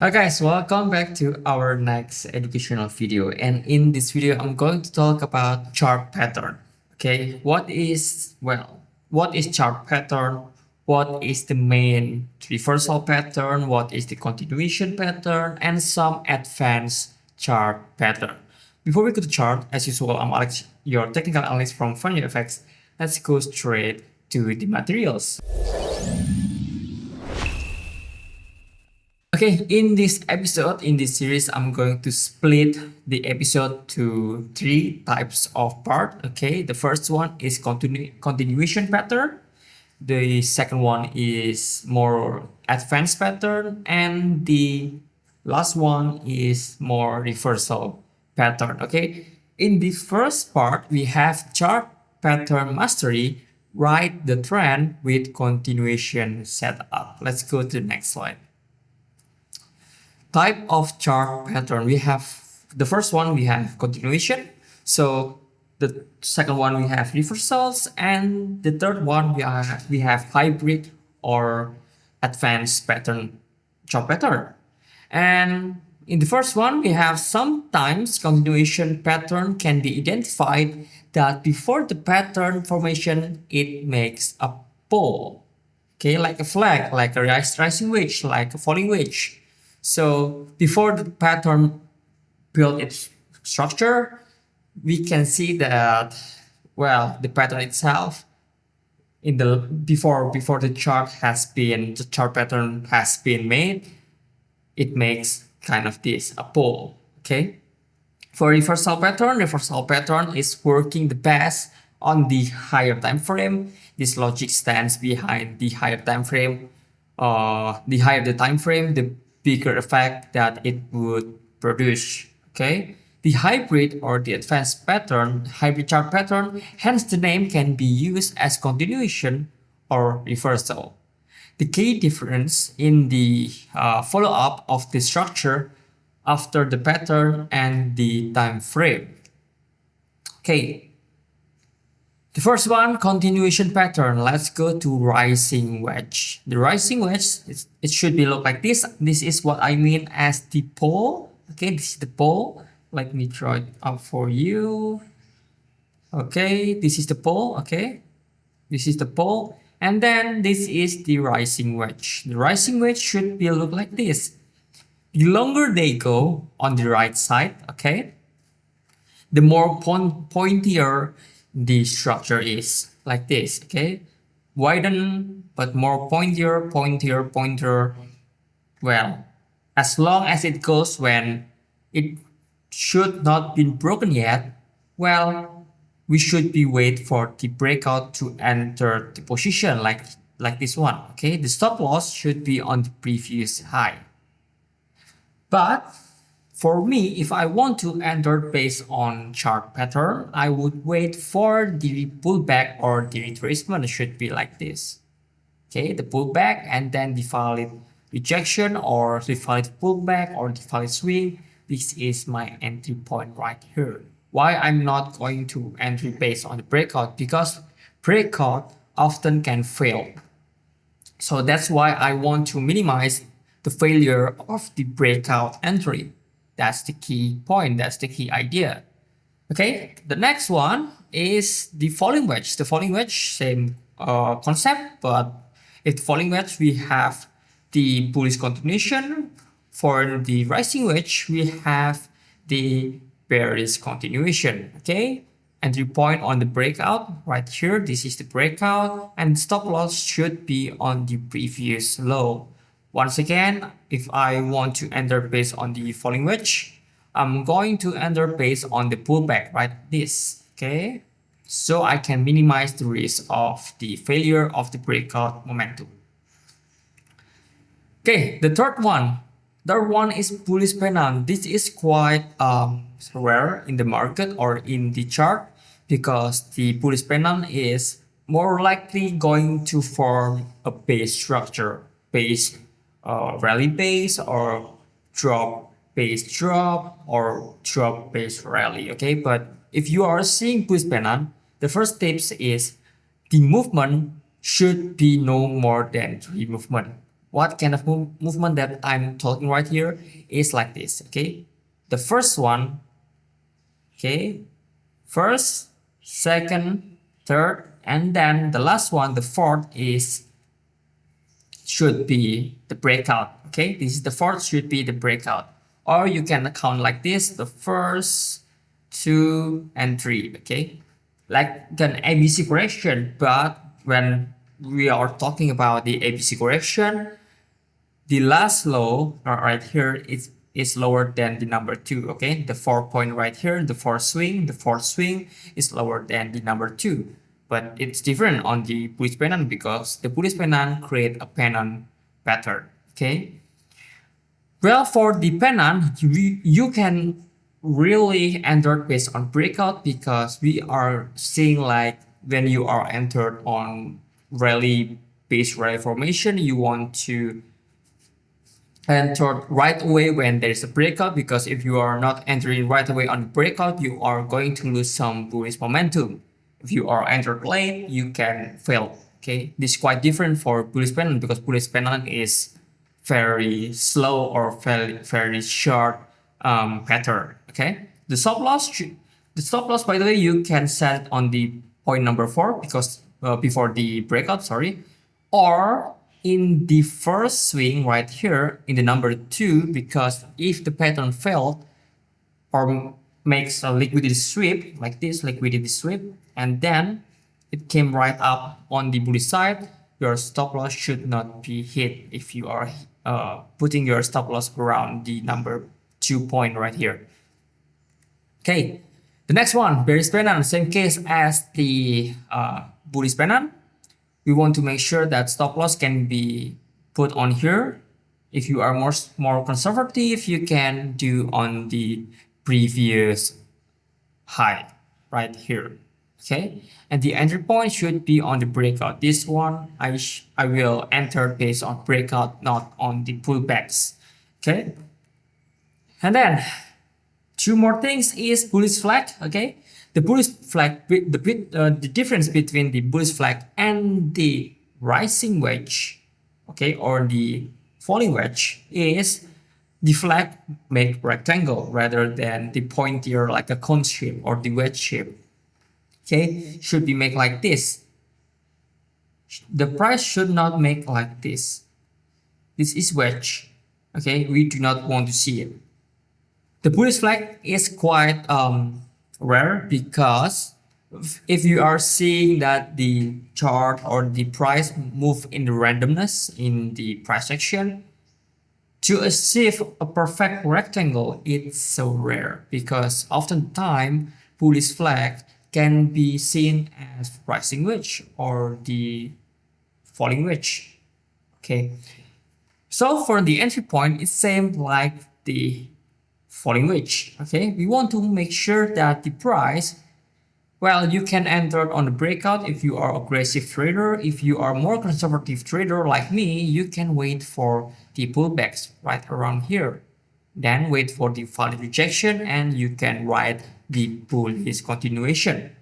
Hi guys, welcome back to our next educational video. And in this video, I'm going to talk about chart pattern. Okay, what is chart pattern? What is the main reversal pattern? What is the continuation pattern? And some advanced chart pattern. Before we go to chart, as usual, I'm Alex, your technical analyst from FundYourFX. Let's go straight to the materials. Okay, in this episode, in this series, I'm going to split the episode to three types of part. Okay, the first one is continuation pattern. The second one is more advanced pattern. And the last one is more reversal pattern. Okay, in the first part, we have chart pattern mastery, write the trend with continuation setup. Let's go to the next slide. Type of chart pattern, we have the first one, we have continuation. So the second one, we have reversals, and the third one, we have hybrid or advanced pattern chart pattern. And in the first one, we have sometimes continuation pattern can be identified that before the pattern formation, it makes a pole. Okay, like a flag, like a rising wedge, like a falling wedge. So before the pattern built its structure, we can see that, well, the pattern itself in the before the chart pattern has been made, it makes kind of this, a pole. Okay. For reversal pattern is working the best on the higher time frame. This logic stands behind the higher time frame. The higher the time frame, the bigger effect that it would produce. Okay, the hybrid or the advanced pattern, hybrid chart pattern, hence the name can be used as continuation or reversal. The key difference in the follow-up of the structure after the pattern and the time frame. Okay, the first one, continuation pattern. Let's go to rising wedge. The rising wedge, it should be look like this. This is what I mean as the pole. Okay, this is the pole. Let me draw it up for you. Okay, this is the pole. Okay, this is the pole. And then this is the rising wedge. The rising wedge should be look like this. The longer they go on the right side, okay, the more pointier the structure is, like this. Okay, widen but more pointier. Well, as long as it goes when it should not be broken yet, well, we should be wait for the breakout to enter the position like this one. Okay, the stop loss should be on the previous high. But for me, if I want to enter based on chart pattern, I would wait for the pullback or the retracement should be like this. Okay, the pullback and then the valid rejection or the valid pullback or the valid swing. This is my entry point right here. Why I'm not going to entry based on the breakout? Because breakout often can fail. So that's why I want to minimize the failure of the breakout entry. That's the key point. That's the key idea. Okay, the next one is the falling wedge. The falling wedge, same concept, but if falling wedge, we have the bullish continuation. For the rising wedge, we have the bearish continuation. Okay, entry point on the breakout right here. This is the breakout, and stop loss should be on the previous low. Once again, if I want to enter based on the falling wedge, I'm going to enter based on the pullback, right? This, okay? So I can minimize the risk of the failure of the breakout momentum. Okay, the third one is bullish pennant. This is quite rare in the market or in the chart because the bullish pennant is more likely going to form a base structure, rally base or drop base drop or drop base rally. Okay, but if you are seeing bullish pennant, the first tips is the movement should be no more than 3 movements. what kind of movement that I'm talking right here is like this, okay? The first one, okay, first, second, third, and then the last one, the fourth, is should be the breakout, okay? This is the fourth should be the breakout. Or you can count like this, the first, two, and three, okay? Like an ABC correction, but when we are talking about the ABC correction, the last low right here is lower than the number 2, okay? The 4 point right here, the fourth swing is lower than the number 2. But it's different on the bullish pennant because the bullish pennant create a pennant pattern, okay? Well, for the pennant, you can really enter based on breakout because we are seeing like when you are entered on based rally formation, you want to enter right away when there is a breakout, because if you are not entering right away on the breakout, you are going to lose some bullish momentum. If you are entered late, you can fail. Okay, this is quite different for bullish pennant because bullish pennant is very slow or very short pattern. Okay, the stop loss, by the way, you can set it on the point number 4 because before the breakout, sorry, or in the first swing right here in the number 2, because if the pattern failed or makes a liquidity sweep like this, liquidity sweep, and then it came right up on the bullish side, your stop loss should not be hit if you are putting your stop loss around the number 2 point right here. Okay, the next one, bearish pennant, same case as the bullish pennant. We want to make sure that stop loss can be put on here. If you are more conservative, you can do on the previous high right here. Okay, and the entry point should be on the breakout. This one I will enter based on breakout, not on the pullbacks. Okay, and then two more things is bullish flag. Okay, the bullish flag, the difference between the bullish flag and the rising wedge, okay, or the falling wedge, is the flag make rectangle rather than the pointier like a cone shape or the wedge shape. Okay, should be made like this. The price should not make like this. This is wedge. Okay, we do not want to see it. The bullish flag is quite rare because if you are seeing that the chart or the price move in the randomness in the price action, to achieve a perfect rectangle, it's so rare because oftentimes bullish flag can be seen as rising wedge or the falling wedge. Okay, so for the entry point, it's same like the falling wedge. Okay, we want to make sure that the price, well, you can enter on the breakout if you are aggressive trader. If you are more conservative trader like me, you can wait for the pullbacks right around here, then wait for the valid rejection, and you can ride the bullish continuation.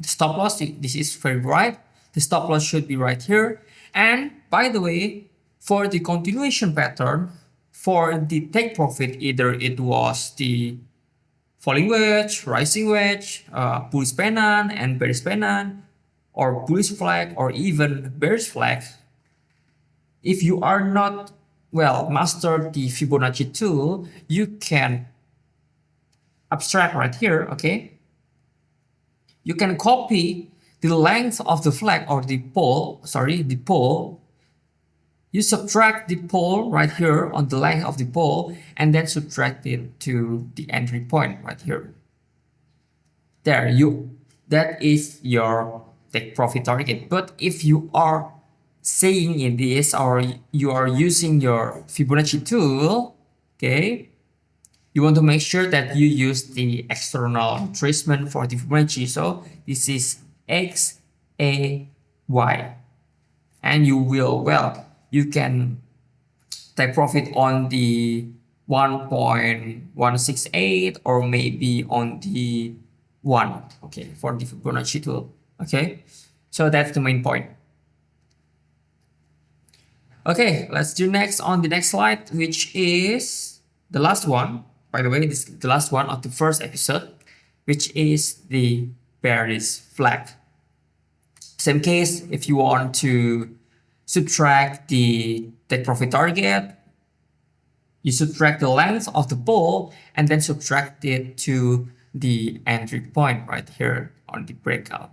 The stop loss, this is very right. The stop loss should be right here. And by the way, for the continuation pattern, for the take profit, either it was the falling wedge, rising wedge, bullish pennant and bearish pennant, or bullish flag, or even bearish flag, if you are not well master the Fibonacci tool, you can abstract right here. Okay, you can copy the length of the flag or the pole, the pole. You subtract the pole right here on the length of the pole and then subtract it to the entry point right here. There, that is your take profit target. But if you are saying in this, or you are using your Fibonacci tool, okay, you want to make sure that you use the external retracement for the Fibonacci. So this is X, A, Y. And you will, well, you can take profit on the 1.168 or maybe on the 1, okay, for the Fibonacci tool. Okay, so that's the main point. Okay, let's do next on the next slide, which is the last one. By the way, this is the last one of the first episode, which is the bearish flag. Same case, if you want to subtract the take profit target, you subtract the length of the ball and then subtract it to the entry point right here on the breakout.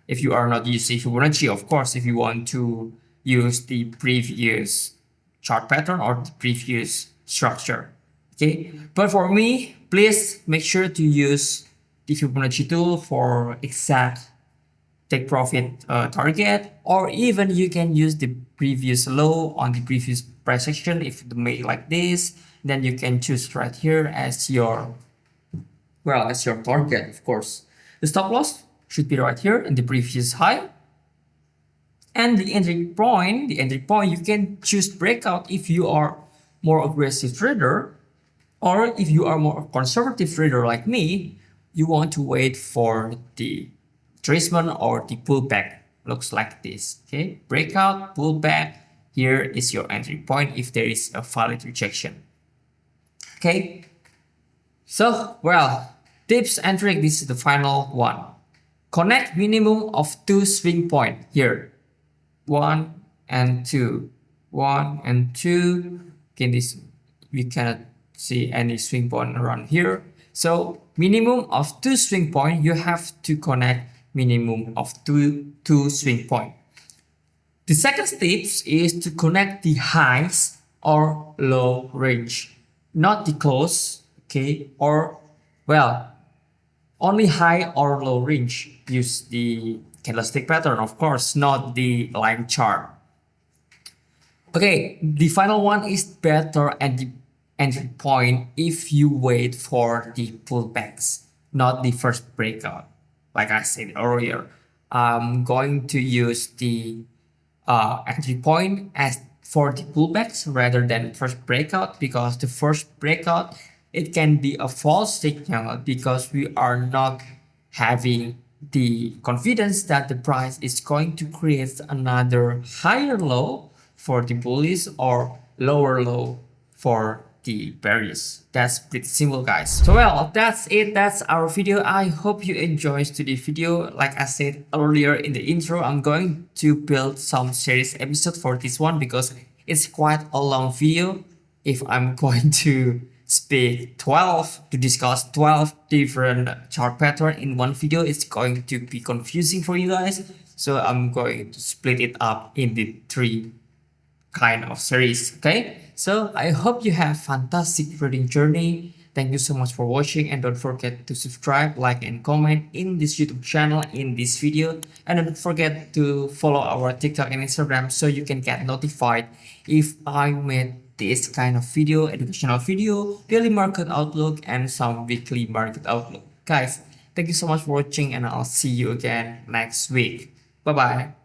If you are not using Fibonacci, of course, if you want to use the previous chart pattern or the previous structure. Okay, but for me, please make sure to use the Fibonacci tool for exact take profit target, or even you can use the previous low on the previous price action. If the make like this, then you can choose right here as your target. Of course, the stop loss should be right here in the previous high, and the entry point you can choose breakout if you are more aggressive trader, or if you are more conservative trader like me, you want to wait for the retracement or the pullback. Looks like this. Okay, breakout, pullback. Here is your entry point if there is a valid rejection. Okay, so well, tips and trick. This is the final one. Connect minimum of 2 swing point here. 1 and 2. 1 and 2. Okay, this we cannot see any swing point around here. So minimum of 2 swing point, you have to connect minimum of two swing point. The second step is to connect the highs or low range, not the close, okay, or well, only high or low range. Use the candlestick pattern, of course, not the line chart. Okay, the final one is better at the entry point if you wait for the pullbacks, not the first breakout. Like I said earlier, I'm going to use the entry point as for the pullbacks rather than first breakout, because the first breakout, it can be a false signal because we are not having the confidence that the price is going to create another higher low for the bullish or lower low for the bearish. That's pretty simple, guys. So well, that's it. That's our video. I hope you enjoyed today's video. Like I said earlier in the intro, I'm going to build some series episode for this one because it's quite a long video. If I'm going to speak 12 to discuss 12 different chart pattern in one video, it's going to be confusing for you guys. So I'm going to split it up in the 3 kind of series. Okay, so I hope you have fantastic trading journey. Thank you so much for watching, and don't forget to subscribe, like, and comment in this YouTube channel in this video, and don't forget to follow our TikTok and Instagram so you can get notified if I made this kind of video, educational video, daily market outlook, and some weekly market outlook. Guys, thank you so much for watching, and I'll see you again next week. Bye bye.